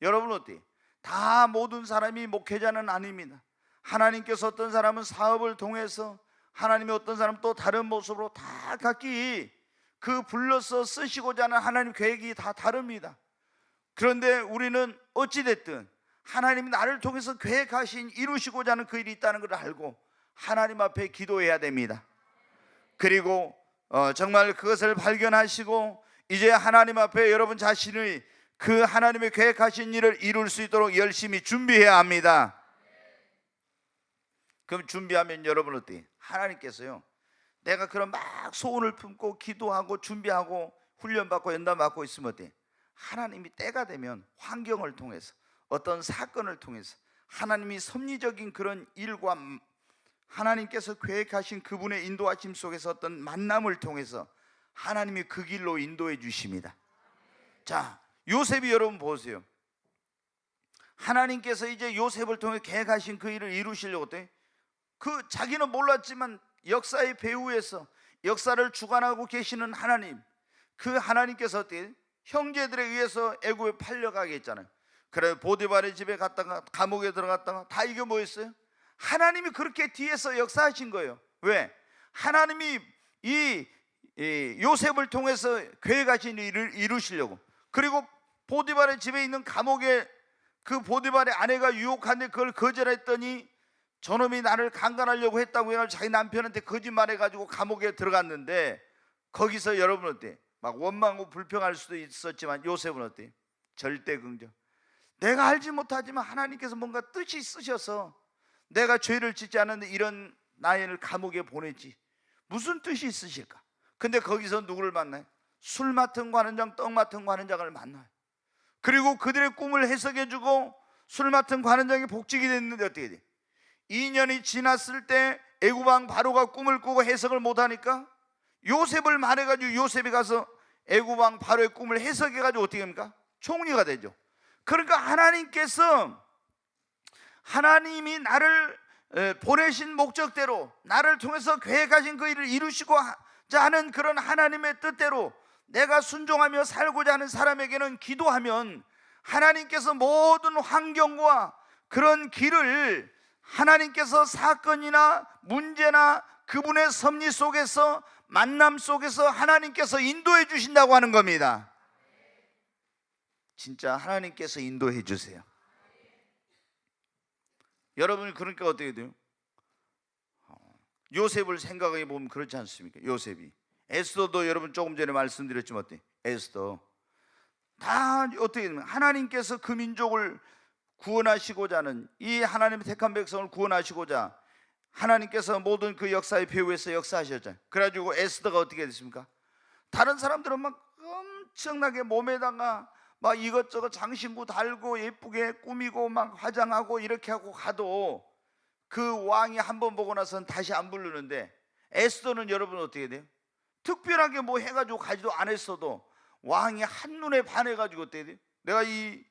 여러분 어때요? 다 모든 사람이 목회자는 아닙니다. 하나님께서 어떤 사람은 사업을 통해서 하나님의 어떤 사람은 또 다른 모습으로 다 각기 그 불러서 쓰시고자 하는 하나님 계획이 다 다릅니다. 그런데 우리는 어찌됐든 하나님이 나를 통해서 계획하신 이루시고자 하는 그 일이 있다는 걸 알고 하나님 앞에 기도해야 됩니다. 그리고 정말 그것을 발견하시고 이제 하나님 앞에 여러분 자신의 그 하나님의 계획하신 일을 이룰 수 있도록 열심히 준비해야 합니다. 그럼 준비하면 여러분 어때요? 하나님께서요 내가 그런 막 소원을 품고 기도하고 준비하고 훈련받고 연단받고 있으면 어때요? 하나님이 때가 되면 환경을 통해서 어떤 사건을 통해서 하나님이 섭리적인 그런 일과 하나님께서 계획하신 그분의 인도하심 속에서 어떤 만남을 통해서 하나님이 그 길로 인도해 주십니다. 자, 요셉이 여러분 보세요. 하나님께서 이제 요셉을 통해 계획하신 그 일을 이루시려고 때 그 자기는 몰랐지만 역사의 배후에서 역사를 주관하고 계시는 하나님, 그 하나님께서 어떻게 형제들에 의해서 애굽에 팔려가게 했잖아요. 그래 보디발의 집에 갔다가 감옥에 들어갔다가 다 이게 뭐였어요? 하나님이 그렇게 뒤에서 역사하신 거예요. 왜? 하나님이 이 요셉을 통해서 계획하신 일을 이루시려고. 그리고 보디발의 집에 있는 감옥에 그 보디발의 아내가 유혹한데 그걸 거절했더니 저놈이 나를 강간하려고 했다고 해서 자기 남편한테 거짓말해가지고 감옥에 들어갔는데 거기서 여러분 어때? 막 원망하고 불평할 수도 있었지만 요셉은 어때? 절대 긍정. 내가 알지 못하지만 하나님께서 뭔가 뜻이 있으셔서 내가 죄를 짓지 않았는데 이런 나를 감옥에 보냈지. 무슨 뜻이 있으실까? 근데 거기서 누구를 만나요? 술 맡은 관원장, 떡 맡은 관원장을 만나요. 그리고 그들의 꿈을 해석해주고 술 맡은 관원장이 복직이 됐는데 어떻게 돼? 2년이 지났을 때 애굽 왕 바로가 꿈을 꾸고 해석을 못하니까 요셉을 말해가지고 요셉이 가서 애굽 왕 바로의 꿈을 해석해가지고 어떻게 합니까? 총리가 되죠. 그러니까 하나님이 나를 보내신 목적대로, 나를 통해서 계획하신 그 일을 이루시고자 하는 그런 하나님의 뜻대로 내가 순종하며 살고자 하는 사람에게는 기도하면 하나님께서 모든 환경과 그런 길을 하나님께서 사건이나 문제나 그분의 섭리 속에서, 만남 속에서 하나님께서 인도해 주신다고 하는 겁니다. 진짜 하나님께서 인도해 주세요. 여러분이 그러니까 어떻게 돼요? 요셉을 생각해 보면 그렇지 않습니까? 요셉이, 에스더도 여러분 조금 전에 말씀드렸지만 어때요? 에스더 다 어떻게 되면 하나님께서 그 민족을 구원하시고자 하는, 이 하나님의 택한 백성을 구원하시고자 하나님께서 모든 그 역사의 배후에서 역사하셨잖아요. 그래가지고 에스더가 어떻게 됐습니까? 다른 사람들은 막 엄청나게 몸에다가 막 이것저것 장신구 달고 예쁘게 꾸미고 막 화장하고 이렇게 하고 가도 그 왕이 한 번 보고 나서는 다시 안 부르는데, 에스더는 여러분 어떻게 돼요? 특별하게 뭐 해가지고 가지도 않았어도 왕이 한눈에 반해가지고 어떻게 돼요? 내가 이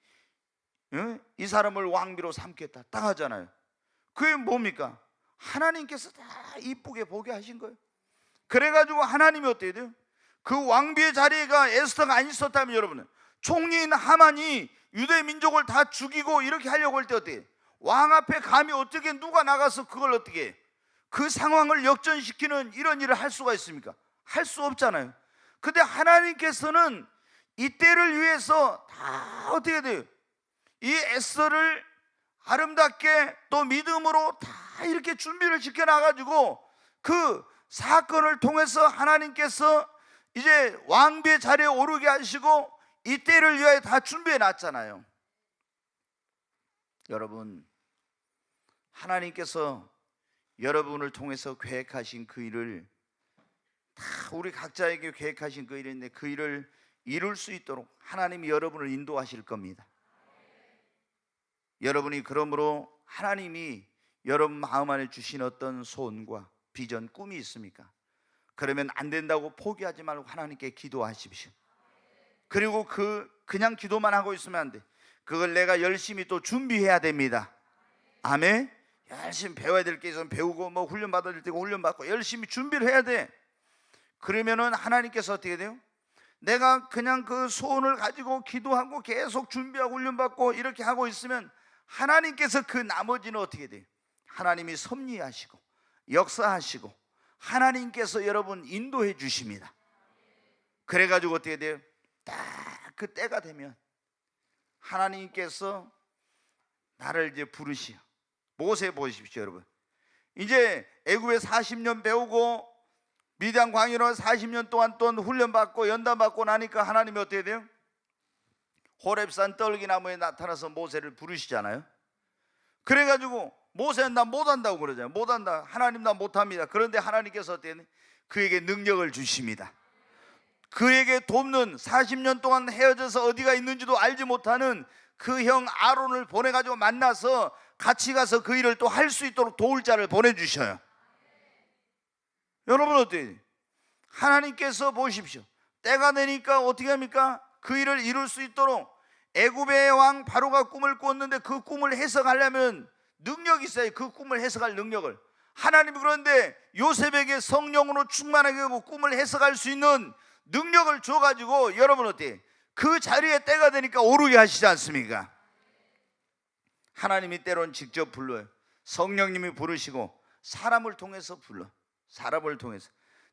사람을 왕비로 삼겠다 딱 하잖아요. 그게 뭡니까? 하나님께서 다 이쁘게 보게 하신 거예요. 그래가지고 하나님이 어떻게 돼요? 그 왕비의 자리가 에스더가 안 있었다면 여러분은 총리인 하만이 유대 민족을 다 죽이고 이렇게 하려고 할 때 어떻게, 왕 앞에 감히 어떻게 누가 나가서 그걸 어떻게 그 상황을 역전시키는 이런 일을 할 수가 있습니까? 할 수 없잖아요. 근데 하나님께서는 이 때를 위해서 다 어떻게 돼요? 이 에스더를 아름답게 또 믿음으로 다 이렇게 준비를 시켜놔가지고 그 사건을 통해서 하나님께서 이제 왕비의 자리에 오르게 하시고 이 때를 위하여 다 준비해 놨잖아요. 여러분, 하나님께서 여러분을 통해서 계획하신 그 일을 다 우리 각자에게 계획하신 그 일인데 그 일을 이룰 수 있도록 하나님이 여러분을 인도하실 겁니다. 여러분이 그러므로 하나님이 여러분 마음 안에 주신 어떤 소원과 비전, 꿈이 있습니까? 그러면 안 된다고 포기하지 말고 하나님께 기도하십시오. 그리고 그냥 기도만 하고 있으면 안 돼. 그걸 내가 열심히 또 준비해야 됩니다. 아멘. 열심히 배워야 될 게 있으면 배우고, 뭐 훈련 받아야 될 때 훈련 받고 열심히 준비를 해야 돼. 그러면은 하나님께서 어떻게 돼요? 내가 그냥 그 소원을 가지고 기도하고 계속 준비하고 훈련 받고 이렇게 하고 있으면 하나님께서 그 나머지는 어떻게 돼요? 하나님이 섭리하시고 역사하시고 하나님께서 여러분 인도해 주십니다. 그래가지고 어떻게 돼요? 딱 그 때가 되면 하나님께서 나를 이제 부르시오. 모세 보십시오 여러분. 이제 애굽에 40년 배우고 미디안 광야로 40년 동안 또 훈련받고 연단받고 나니까 하나님이 어떻게 돼요? 호렙산 떨기나무에 나타나서 모세를 부르시잖아요. 그래가지고 모세는 나 못한다고 그러잖아요. 못한다. 하나님 나 못합니다. 그런데 하나님께서 어떻게 돼요? 그에게 능력을 주십니다. 그에게 돕는, 40년 동안 헤어져서 어디가 있는지도 알지 못하는 그 형 아론을 보내가지고 만나서 같이 가서 그 일을 또 할 수 있도록 도울 자를 보내주셔요. 여러분 어때요? 하나님께서 보십시오. 때가 되니까 어떻게 합니까? 그 일을 이룰 수 있도록 애굽의 왕 바로가 꿈을 꿨는데 그 꿈을 해석하려면 능력이 있어요. 그 꿈을 해석할 능력을. 하나님이 그런데 요셉에게 성령으로 충만하게 하고 꿈을 해석할 수 있는 능력을 줘가지고 여러분 어때요? 그 자리에 때가 되니까 오르게 하시지 않습니까? 하나님이 때론 직접 불러요. 성령님이 부르시고 사람을 통해서 불러. 사람을 통해서,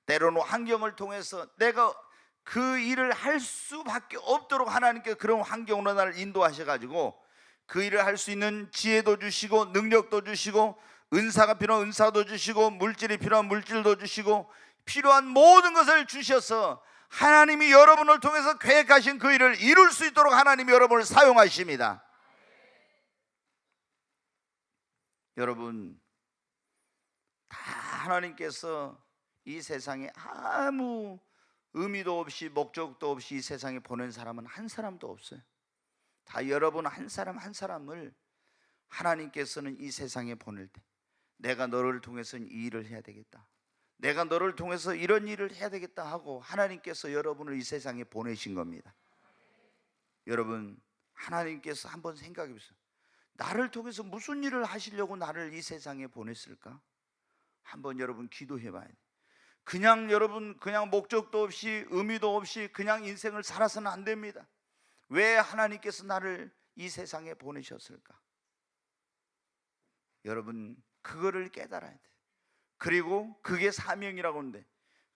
때로는 환경을 통해서 내가 그 일을 할 수밖에 없도록 하나님께서 그런 환경으로 나를 인도하셔가지고 그 일을 할 수 있는 지혜도 주시고 능력도 주시고 은사가 필요한 은사도 주시고 물질이 필요한 물질도 주시고 필요한 모든 것을 주셔서 하나님이 여러분을 통해서 계획하신 그 일을 이룰 수 있도록 하나님이 여러분을 사용하십니다. 여러분, 다 하나님께서 이 세상에 아무 의미도 없이 목적도 없이 이 세상에 보낸 사람은 한 사람도 없어요. 다 여러분 한 사람 한 사람을 하나님께서는 이 세상에 보낼 때 내가 너를 통해서 이 일을 해야 되겠다, 내가 너를 통해서 이런 일을 해야 되겠다 하고 하나님께서 여러분을 이 세상에 보내신 겁니다. 여러분, 하나님께서 한번 생각해 보세요. 나를 통해서 무슨 일을 하시려고 나를 이 세상에 보냈을까? 한번 여러분 기도해 봐야 돼요. 그냥 여러분 그냥 목적도 없이 의미도 없이 그냥 인생을 살아서는 안 됩니다. 왜 하나님께서 나를 이 세상에 보내셨을까? 여러분, 그거를 깨달아야 돼요. 그리고 그게 사명이라고 하는데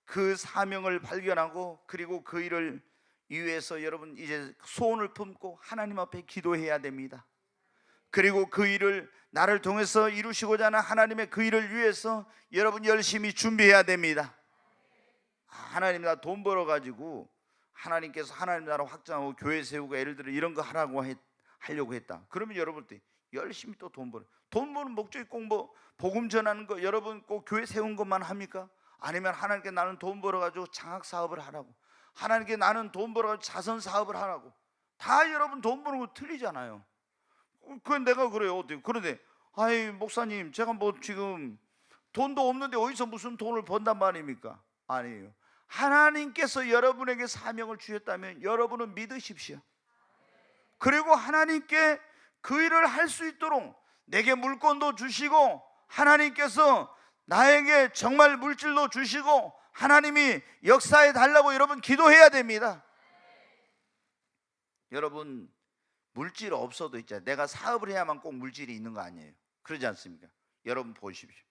그 사명을 발견하고 그리고 그 일을 위해서 여러분 이제 소원을 품고 하나님 앞에 기도해야 됩니다. 그리고 그 일을 나를 통해서 이루시고자 하는 하나님의 그 일을 위해서 여러분 열심히 준비해야 됩니다. 하나님 나 돈 벌어가지고 하나님께서 하나님 나라 확장하고 교회 세우고 예를 들어 이런 거 하려고 했다. 그러면 여러분들 열심히 또 돈 버는 목적이 꼭 뭐 복음 전하는 거 여러분 꼭 교회 세운 것만 합니까? 아니면 하나님께 나는 돈 벌어가지고 장학 사업을 하라고, 하나님께 나는 돈 벌어가지고 자선 사업을 하라고. 다 여러분 돈 버는 거 틀리잖아요. 그건 내가 그래요. 어때요? 그런데 아이 목사님 제가 뭐 지금 돈도 없는데 어디서 무슨 돈을 번단 말입니까? 아니에요. 하나님께서 여러분에게 사명을 주셨다면 여러분은 믿으십시오. 그리고 하나님께 그 일을 할 수 있도록 내게 물건도 주시고 하나님께서 나에게 정말 물질도 주시고 하나님이 역사해 달라고 여러분 기도해야 됩니다. 여러분 물질 없어도 있잖아요. 내가 사업을 해야만 꼭 물질이 있는 거 아니에요. 그러지 않습니까? 여러분 보십시오.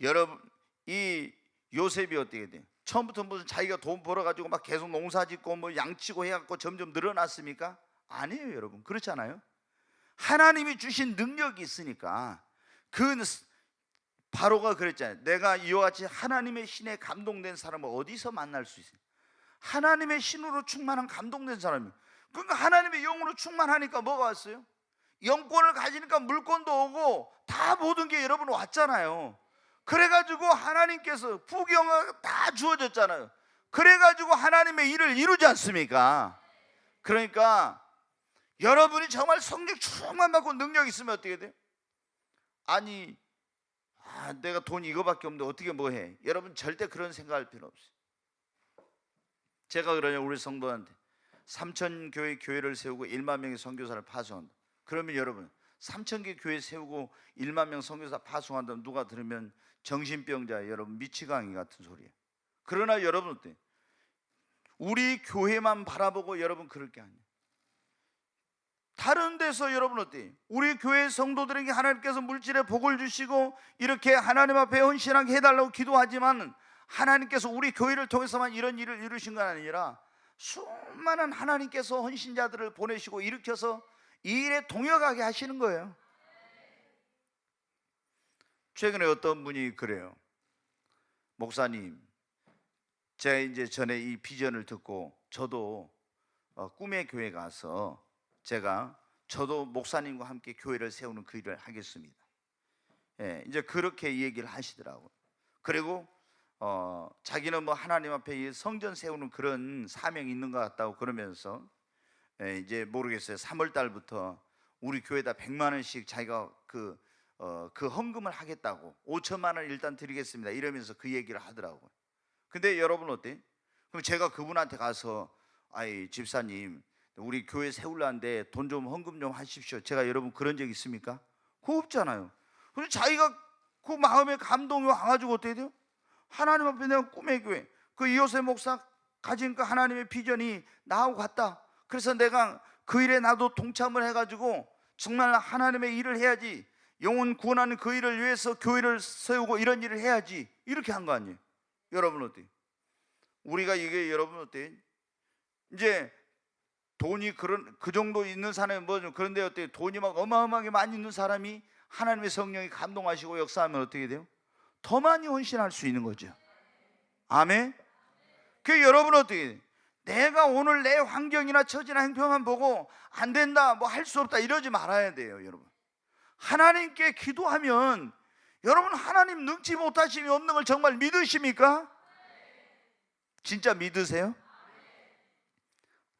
여러분 이 요셉이 어떻게 돼요? 처음부터 무슨 자기가 돈 벌어가지고 막 계속 농사 짓고 뭐 양치고 해갖고 점점 늘어났습니까? 아니에요 여러분. 그렇잖아요. 하나님이 주신 능력이 있으니까 그 바로가 그랬잖아요. 내가 이와 같이 하나님의 신에 감동된 사람을 어디서 만날 수 있어요? 하나님의 신으로 충만한 감동된 사람이. 그러니까 하나님의 영으로 충만하니까 뭐가 왔어요? 영권을 가지니까 물건도 오고 다 모든 게 여러분 왔잖아요. 그래가지고 하나님께서 부경을 다 주어졌잖아요. 그래가지고 하나님의 일을 이루지 않습니까? 그러니까 여러분이 정말 성령 충만 받고 능력 있으면 어떻게 돼요? 아니 내가 돈 이거밖에 없는데 어떻게 뭐 해? 여러분 절대 그런 생각할 필요 없어요. 제가 그러냐 우리 성도한테 삼천교회 교회를 세우고 1만 명의 선교사를 파송한다. 그러면 여러분 3,000개 교회 세우고 1만 명 선교사 파송한다면 누가 들으면 정신병자 여러분 미치광이 같은 소리예요. 그러나 여러분 어때요? 우리 교회만 바라보고 여러분 그럴 게 아니에요. 다른 데서 여러분 어때요? 우리 교회 성도들에게 하나님께서 물질의 복을 주시고 이렇게 하나님 앞에 헌신하게 해달라고 기도하지만 하나님께서 우리 교회를 통해서만 이런 일을 이루신 건 아니라 수많은 하나님께서 헌신자들을 보내시고 일으켜서 이 일에 동역하게 하시는 거예요. 최근에 어떤 분이 그래요. 목사님, 제가 이제 전에 이 비전을 듣고 저도 꿈의 교회 가서 저도 목사님과 함께 교회를 세우는 그 일을 하겠습니다. 예, 이제 그렇게 얘기를 하시더라고요. 그리고 자기는 뭐 하나님 앞에 성전 세우는 그런 사명이 있는 것 같다고 그러면서 이제 모르겠어요. 3월 달부터 우리 교회에다 100만 원씩 자기가 그 헌금을 하겠다고 5천만 원 일단 드리겠습니다 이러면서 그 얘기를 하더라고요. 근데 여러분 어때요? 그럼 제가 그분한테 가서 아이 집사님 우리 교회 세우려는데 돈 좀 헌금 좀 하십시오. 제가 여러분 그런 적 있습니까? 그거 없잖아요. 그래서 자기가 그 마음에 감동이 와가지고 어떻게 돼요? 하나님 앞에 내가 꿈의 교회 그 이호세 목사 가진 그 하나님의 비전이 나하고 같다. 그래서 내가 그 일에 나도 동참을 해가지고 정말 하나님의 일을 해야지, 영혼 구원하는 그 일을 위해서 교회를 세우고 이런 일을 해야지, 이렇게 한 거 아니에요. 여러분 어때요? 우리가 이게 여러분 어때요? 이제 돈이 그 정도 있는 사람이 뭐죠? 그런데 어때요? 돈이 막 어마어마하게 많이 있는 사람이 하나님의 성령이 감동하시고 역사하면 어떻게 돼요? 더 많이 헌신할 수 있는 거죠. 아멘. 그 여러분 어떻게 돼요? 내가 오늘 내 환경이나 처지나 행편만 보고 안 된다, 뭐 할 수 없다 이러지 말아야 돼요. 여러분 하나님께 기도하면 여러분 하나님 능치 못하심이 없는 걸 정말 믿으십니까? 진짜 믿으세요?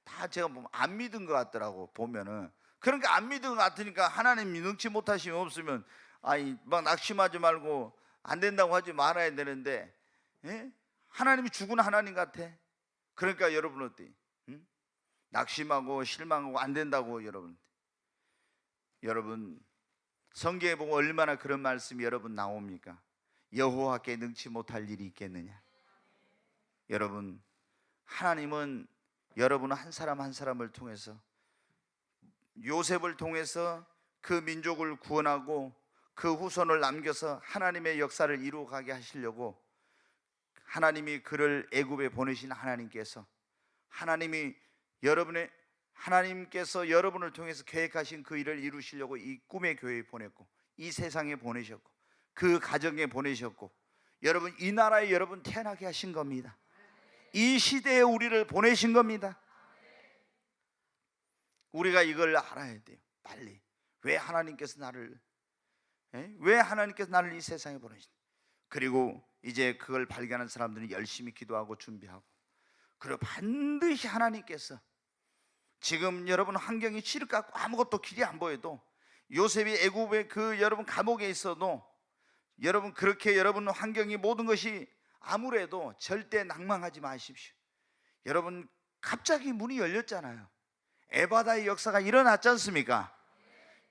다 제가 보면 안 믿은 것 같더라고 보면은. 그러니까 안 믿은 것 같으니까 하나님이 능치 못하심이 없으면 아니 막 낙심하지 말고 안 된다고 하지 말아야 되는데, 예? 하나님이 죽은 하나님 같아. 그러니까 여러분 어때? 응? 낙심하고 실망하고 안 된다고 여러분 성경에 보면 얼마나 그런 말씀이 여러분 나옵니까? 여호와께 능치 못할 일이 있겠느냐. 여러분 하나님은 여러분 한 사람 한 사람을 통해서, 요셉을 통해서 그 민족을 구원하고 그 후손을 남겨서 하나님의 역사를 이루어가게 하시려고 하나님이 그를 애굽에 보내신 하나님께서, 하나님께서 여러분을 통해서 계획하신 그 일을 이루시려고 이 꿈의 교회에 보냈고, 이 세상에 보내셨고, 그 가정에 보내셨고, 여러분 이 나라에 여러분 태어나게 하신 겁니다. 이 시대에 우리를 보내신 겁니다. 우리가 이걸 알아야 돼요. 빨리. 왜 하나님께서 나를 이 세상에 보내신, 그리고 이제 그걸 발견한 사람들은 열심히 기도하고 준비하고, 그리고 반드시 하나님께서, 지금 여러분 환경이 칠흑 같고 아무것도 길이 안 보여도, 요셉이 애굽의 그 여러분 감옥에 있어도, 여러분 그렇게 여러분 환경이 모든 것이 아무래도 절대 낭망하지 마십시오. 여러분 갑자기 문이 열렸잖아요. 에바다의 역사가 일어났지 않습니까?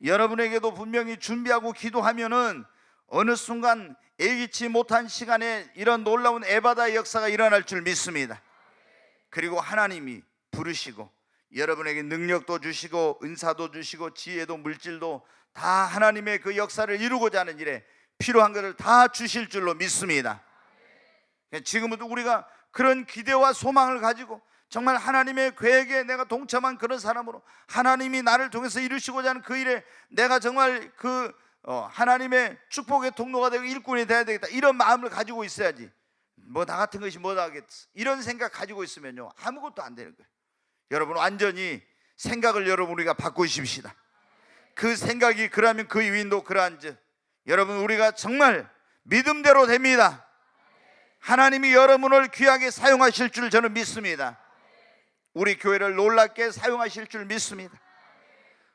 여러분에게도 분명히 준비하고 기도하면은 어느 순간 예기치 못한 시간에 이런 놀라운 에바다의 역사가 일어날 줄 믿습니다. 그리고 하나님이 부르시고 여러분에게 능력도 주시고 은사도 주시고 지혜도 물질도 다 하나님의 그 역사를 이루고자 하는 일에 필요한 것을 다 주실 줄로 믿습니다. 지금부터 우리가 그런 기대와 소망을 가지고 정말 하나님의 계획에 내가 동참한 그런 사람으로, 하나님이 나를 통해서 이루시고자 하는 그 일에 내가 정말 하나님의 축복의 통로가 되고 일꾼이 돼야 되겠다, 이런 마음을 가지고 있어야지. 뭐 나 같은 것이 뭐다 하겠어, 이런 생각 가지고 있으면요 아무것도 안 되는 거예요. 여러분 완전히 생각을 우리가 바꾸십시다. 그 생각이 그러면 그 위인도 그러한즉 여러분 우리가 정말 믿음대로 됩니다. 하나님이 여러분을 귀하게 사용하실 줄 저는 믿습니다. 우리 교회를 놀랍게 사용하실 줄 믿습니다.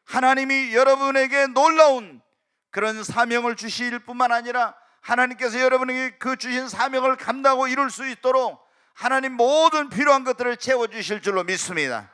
하나님이 여러분에게 놀라운 그런 사명을 주실 뿐만 아니라 하나님께서 여러분에게 그 주신 사명을 감당하고 이룰 수 있도록 하나님 모든 필요한 것들을 채워주실 줄로 믿습니다.